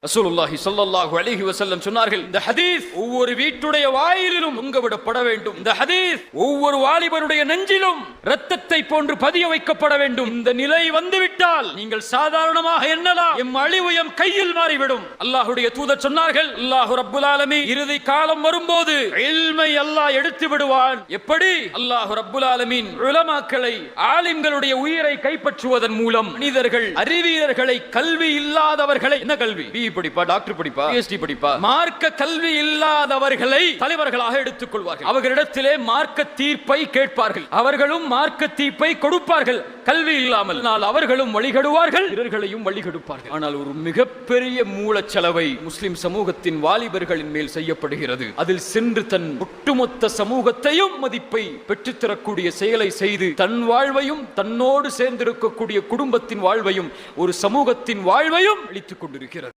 ரசூலுல்லாஹி ஸல்லல்லாஹு அலைஹி வஸல்லம் சொன்னார்கள், இந்த ஹதீஸ் ஒவ்வொரு வீட்டுடைய வாயிலிலும் தொங்கவிடப்பட வேண்டும். இந்த ஹதீஸ் ஒவ்வொரு வாலிபனுடைய நெஞ்சிலும் இரத்தத்தை போன்று பதிய வைக்கப்பட வேண்டும். இந்த நிலை வந்துவிட்டால் நீங்கள் சாதாரணமாக எண்ணலாம், எம் அழிவு எம் கையில் மாறிவிடும். அல்லாஹ்வுடைய தூதர் சொன்னார்கள், அல்லாஹ் ரப்புல் ஆலமீன் இறுதி காலம் வரும்போது இல்மை அல்லாஹ் எடுத்து விடுவான். எப்படி? அல்லாஹ் ரப்புல் ஆலமீன் உலமாக்களை, ஆலிம்களுடைய உயிரை கைப்பற்றுவதன் மூலம் மனிதர்கள், அறிவியர்களை, கல்வி இல்லாதவர்களை, என்ன கல்வி, படிப்பா, டாக்டர் படிப்பா, PhD படிப்பா, மார்க்க கல்வி இல்லாதவர்களை தலைவர்களாக எடுத்துக் கொள்வார்கள். அவர்களிடத்திலே மார்க்க தீர்ப்பை கேட்பார்கள். அவர்களும் மார்க்க தீர்ப்பை கொடுப்பார்கள். கல்வி இல்லாமல் அவர்களும் வழிகெடுவார்கள், பிறர்களையும் வழிகெடுப்பார்கள். ஆனால் ஒரு மிகப்பெரிய மூலச்செலவை முஸ்லிம் சமூகத்தின் வாலிபர்களின் மேல் செய்யப்படுகிறது. அதில் சென்று தன் ஒட்டுமொத்த சமூகத்தையும் மதிப்பை பெற்றுத்தரக்கூடிய செயலை செய்து தன் வாழ்வையும் தன்னோடு சேர்ந்திருக்கக்கூடிய குடும்பத்தின் வாழ்வையும் ஒரு சமூகத்தின் வாழ்வையும் அளித்துக் கொண்டிருக்கிறது.